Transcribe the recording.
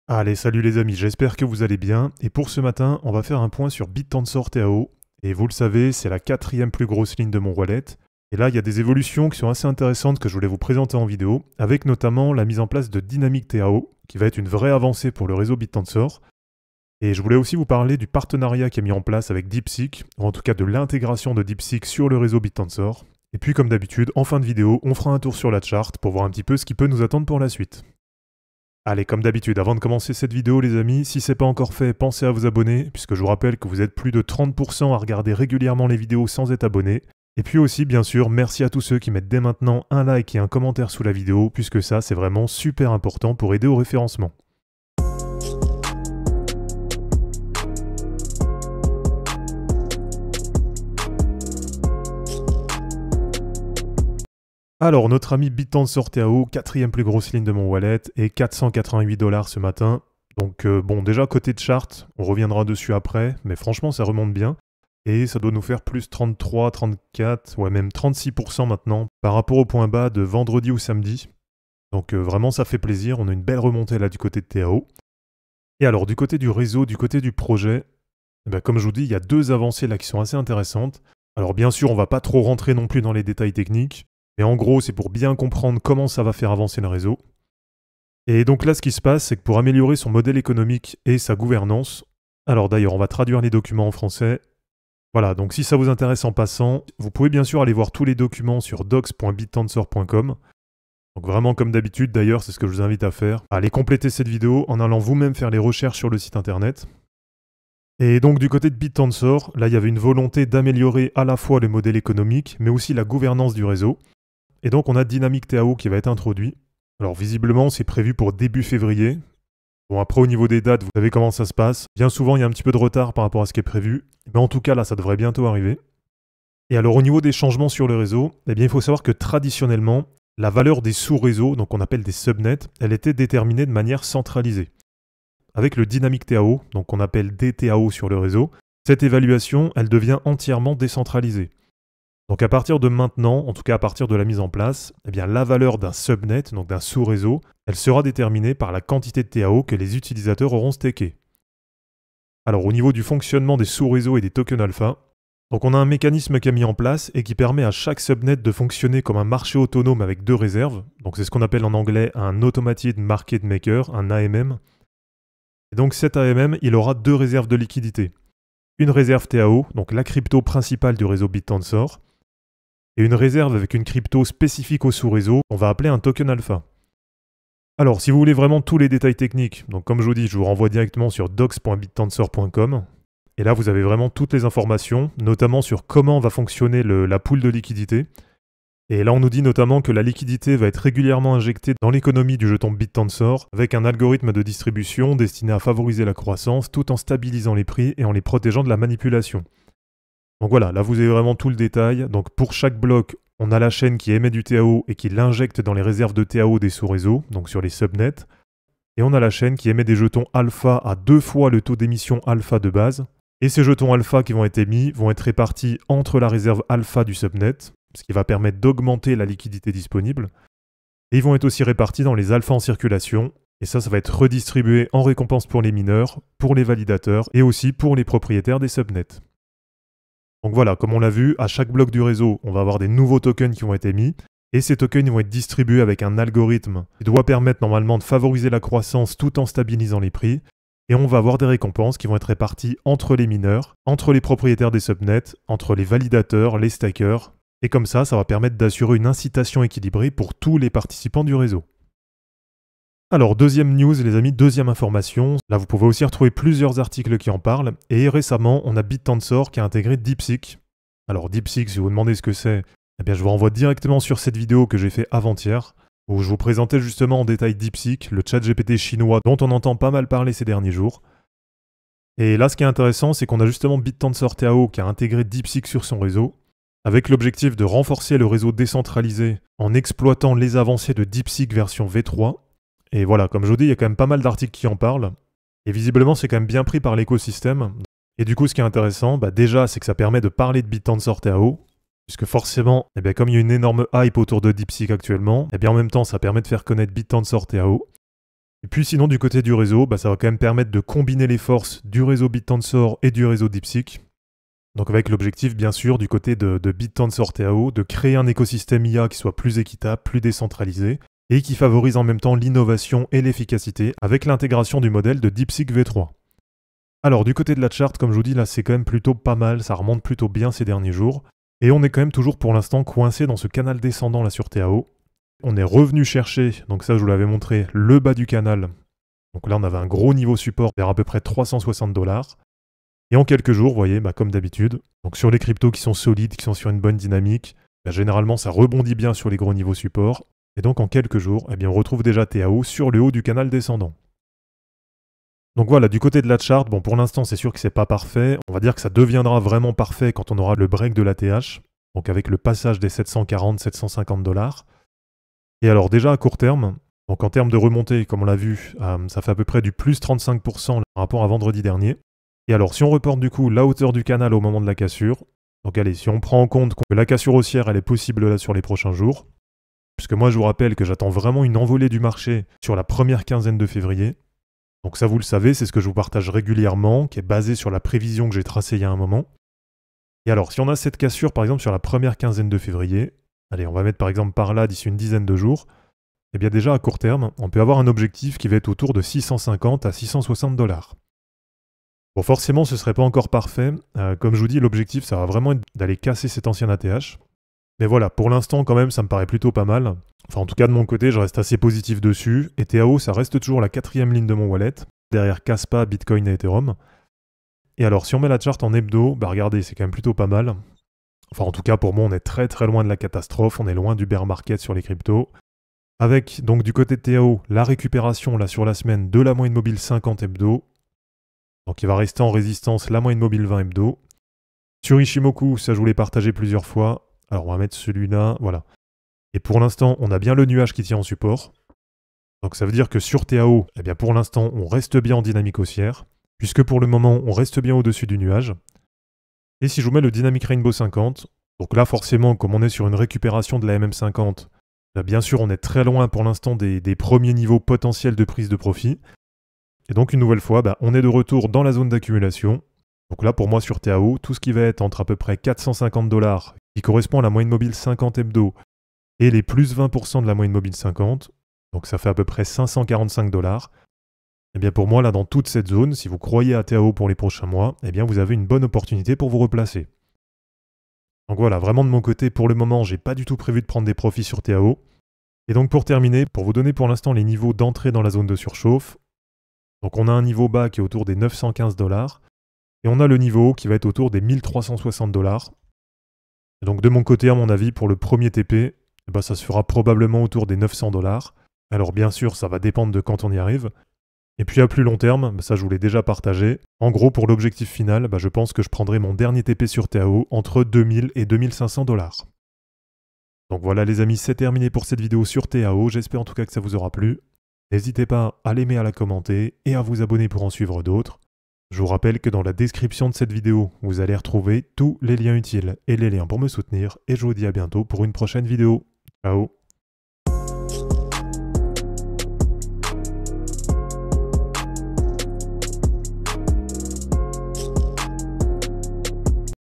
Allez, salut les amis, j'espère que vous allez bien. Et pour ce matin, on va faire un point sur BitTensor TAO. Et vous le savez, c'est la quatrième plus grosse ligne de mon wallet. Et là, il y a des évolutions qui sont assez intéressantes que je voulais vous présenter en vidéo, avec notamment la mise en place de Dynamic TAO, qui va être une vraie avancée pour le réseau BitTensor. Et je voulais aussi vous parler du partenariat qui est mis en place avec DeepSeek, ou en tout cas de l'intégration de DeepSeek sur le réseau BitTensor. Et puis comme d'habitude, en fin de vidéo, on fera un tour sur la chart pour voir un petit peu ce qui peut nous attendre pour la suite. Allez, comme d'habitude, avant de commencer cette vidéo les amis, si c'est pas encore fait, pensez à vous abonner, puisque je vous rappelle que vous êtes plus de 30% à regarder régulièrement les vidéos sans être abonné. Et puis aussi, bien sûr, merci à tous ceux qui mettent dès maintenant un like et un commentaire sous la vidéo, puisque ça, c'est vraiment super important pour aider au référencement. Alors, notre ami BitTensor TAO, quatrième plus grosse ligne de mon wallet, et 488 $ ce matin. Donc bon, déjà côté de chart, on reviendra dessus après, mais franchement ça remonte bien. Et ça doit nous faire plus 33, 34, ouais même 36% maintenant, par rapport au point bas de vendredi ou samedi. Donc vraiment ça fait plaisir, on a une belle remontée là du côté de TAO. Et alors du côté du réseau, du côté du projet, comme je vous dis, il y a deux avancées là qui sont assez intéressantes. Alors bien sûr, on va pas trop rentrer non plus dans les détails techniques, mais en gros c'est pour bien comprendre comment ça va faire avancer le réseau. Et donc là, ce qui se passe, c'est que pour améliorer son modèle économique et sa gouvernance, alors d'ailleurs, on va traduire les documents en français. Voilà, donc si ça vous intéresse en passant, vous pouvez bien sûr aller voir tous les documents sur docs.bittensor.com. Donc vraiment, comme d'habitude, d'ailleurs, c'est ce que je vous invite à faire. Allez compléter cette vidéo en allant vous-même faire les recherches sur le site internet. Et donc du côté de BitTensor, là, il y avait une volonté d'améliorer à la fois le modèle économique, mais aussi la gouvernance du réseau. Et donc on a Dynamic TAO qui va être introduit. Alors visiblement, c'est prévu pour début février. Bon, après au niveau des dates, vous savez comment ça se passe. Bien souvent, il y a un petit peu de retard par rapport à ce qui est prévu. Mais en tout cas, là, ça devrait bientôt arriver. Et alors au niveau des changements sur le réseau, eh bien, il faut savoir que traditionnellement, la valeur des sous-réseaux, donc on appelle des subnets, elle était déterminée de manière centralisée. Avec le Dynamic TAO, donc on appelle DTAO sur le réseau, cette évaluation, elle devient entièrement décentralisée. Donc à partir de maintenant, en tout cas à partir de la mise en place, eh bien la valeur d'un subnet, donc d'un sous-réseau, elle sera déterminée par la quantité de TAO que les utilisateurs auront stacké. Alors au niveau du fonctionnement des sous-réseaux et des tokens alpha, donc on a un mécanisme qui est mis en place et qui permet à chaque subnet de fonctionner comme un marché autonome avec deux réserves. Donc c'est ce qu'on appelle en anglais un Automated Market Maker, un AMM. Et donc cet AMM, il aura deux réserves de liquidité. Une réserve TAO, donc la crypto principale du réseau BitTensor, et une réserve avec une crypto spécifique au sous-réseau, on va appeler un token alpha. Alors, si vous voulez vraiment tous les détails techniques, donc comme je vous dis, je vous renvoie directement sur docs.bittensor.com. Et là, vous avez vraiment toutes les informations, notamment sur comment va fonctionner la pool de liquidité. Et là, on nous dit notamment que la liquidité va être régulièrement injectée dans l'économie du jeton BitTensor avec un algorithme de distribution destiné à favoriser la croissance tout en stabilisant les prix et en les protégeant de la manipulation. Donc voilà, là vous avez vraiment tout le détail. Donc pour chaque bloc, on a la chaîne qui émet du TAO et qui l'injecte dans les réserves de TAO des sous-réseaux, donc sur les subnets. Et on a la chaîne qui émet des jetons alpha à 2 fois le taux d'émission alpha de base. Et ces jetons alpha qui vont être émis vont être répartis entre la réserve alpha du subnet, ce qui va permettre d'augmenter la liquidité disponible. Et ils vont être aussi répartis dans les alphas en circulation. Et ça va être redistribué en récompense pour les mineurs, pour les validateurs et aussi pour les propriétaires des subnets. Donc voilà, comme on l'a vu, à chaque bloc du réseau, on va avoir des nouveaux tokens qui vont être émis, et ces tokens vont être distribués avec un algorithme qui doit permettre normalement de favoriser la croissance tout en stabilisant les prix, et on va avoir des récompenses qui vont être réparties entre les mineurs, entre les propriétaires des subnets, entre les validateurs, les stakers, et comme ça va permettre d'assurer une incitation équilibrée pour tous les participants du réseau. Alors, deuxième news, les amis, deuxième information. Là, vous pouvez aussi retrouver plusieurs articles qui en parlent. Et récemment, on a BitTensor qui a intégré DeepSeek. Alors, DeepSeek, si vous vous demandez ce que c'est, eh bien, je vous renvoie directement sur cette vidéo que j'ai fait avant-hier, où je vous présentais justement en détail DeepSeek, le chat GPT chinois dont on entend pas mal parler ces derniers jours. Et là, ce qui est intéressant, c'est qu'on a justement BitTensor TAO qui a intégré DeepSeek sur son réseau, avec l'objectif de renforcer le réseau décentralisé en exploitant les avancées de DeepSeek version V3. Et voilà, comme je vous dis, il y a quand même pas mal d'articles qui en parlent. Et visiblement, c'est quand même bien pris par l'écosystème. Et du coup, ce qui est intéressant, déjà, c'est que ça permet de parler de BitTensor TAO. Puisque forcément, comme il y a une énorme hype autour de DeepSeek actuellement, en même temps, ça permet de faire connaître BitTensor TAO. Et puis sinon du côté du réseau, ça va quand même permettre de combiner les forces du réseau BitTensor et du réseau DeepSeek. Donc avec l'objectif bien sûr du côté de BitTensor TAO de créer un écosystème IA qui soit plus équitable, plus décentralisé, et qui favorise en même temps l'innovation et l'efficacité avec l'intégration du modèle de DeepSeek V3. Alors du côté de la charte, comme je vous dis, là c'est quand même plutôt pas mal, ça remonte plutôt bien ces derniers jours, et on est quand même toujours pour l'instant coincé dans ce canal descendant là sur TAO. On est revenu chercher, donc ça je vous l'avais montré, le bas du canal. Donc là on avait un gros niveau support vers à peu près 360 $. Et en quelques jours, vous voyez, comme d'habitude, donc sur les cryptos qui sont solides, qui sont sur une bonne dynamique, généralement ça rebondit bien sur les gros niveaux support. Et donc en quelques jours, on retrouve déjà TAO sur le haut du canal descendant. Donc voilà, du côté de la chart, pour l'instant c'est sûr que c'est pas parfait. On va dire que ça deviendra vraiment parfait quand on aura le break de l'ATH, donc avec le passage des 740-750 $. Et alors déjà à court terme, donc en termes de remontée, comme on l'a vu, ça fait à peu près du plus 35% par rapport à vendredi dernier. Et alors si on reporte du coup la hauteur du canal au moment de la cassure, donc allez, si on prend en compte que la cassure haussière elle est possible là sur les prochains jours, puisque moi je vous rappelle que j'attends vraiment une envolée du marché sur la première quinzaine de février. Donc ça vous le savez, c'est ce que je vous partage régulièrement, qui est basé sur la prévision que j'ai tracée il y a un moment. Et alors si on a cette cassure par exemple sur la première quinzaine de février, allez on va mettre par exemple par là d'ici une dizaine de jours, et bien déjà à court terme, on peut avoir un objectif qui va être autour de 650 à 660 $. Bon forcément ce serait pas encore parfait, comme je vous dis l'objectif ça va vraiment être d'aller casser cet ancien ATH. Mais voilà, pour l'instant quand même ça me paraît plutôt pas mal. Enfin en tout cas de mon côté je reste assez positif dessus, et TAO ça reste toujours la 4e ligne de mon wallet, derrière Kaspa, Bitcoin et Ethereum. Et alors si on met la charte en hebdo, regardez c'est quand même plutôt pas mal. Enfin en tout cas pour moi on est très très loin de la catastrophe, on est loin du bear market sur les cryptos. Avec donc du côté de TAO la récupération là sur la semaine de la moyenne mobile 50 hebdo. Donc il va rester en résistance la moyenne mobile 20 hebdo. Sur Ishimoku, ça je vous l'ai partagé plusieurs fois. Alors on va mettre celui-là, voilà. Et pour l'instant, on a bien le nuage qui tient en support. Donc ça veut dire que sur TAO, pour l'instant, on reste bien en dynamique haussière, puisque pour le moment, on reste bien au-dessus du nuage. Et si je vous mets le Dynamic Rainbow 50, donc là forcément, comme on est sur une récupération de la MM50, bien sûr, on est très loin pour l'instant des premiers niveaux potentiels de prise de profit. Et donc une nouvelle fois, on est de retour dans la zone d'accumulation. Donc là, pour moi, sur TAO, tout ce qui va être entre à peu près 450 $, qui correspond à la moyenne mobile 50 hebdo, et les plus 20% de la moyenne mobile 50, donc ça fait à peu près 545 $. Et bien pour moi, là, dans toute cette zone, si vous croyez à TAO pour les prochains mois, vous avez une bonne opportunité pour vous replacer. Donc voilà, vraiment de mon côté, pour le moment, j'ai pas du tout prévu de prendre des profits sur TAO. Et donc pour terminer, pour vous donner pour l'instant les niveaux d'entrée dans la zone de surchauffe, donc on a un niveau bas qui est autour des 915 $, et on a le niveau haut qui va être autour des 1360 $. Et donc de mon côté, à mon avis, pour le premier TP, ça se fera probablement autour des 900 $. Alors bien sûr, ça va dépendre de quand on y arrive. Et puis à plus long terme, ça je vous l'ai déjà partagé, en gros pour l'objectif final, je pense que je prendrai mon dernier TP sur TAO entre 2000 et 2500 $. Donc voilà les amis, c'est terminé pour cette vidéo sur TAO, j'espère en tout cas que ça vous aura plu. N'hésitez pas à l'aimer, à la commenter et à vous abonner pour en suivre d'autres. Je vous rappelle que dans la description de cette vidéo, vous allez retrouver tous les liens utiles et les liens pour me soutenir, et je vous dis à bientôt pour une prochaine vidéo. Ciao.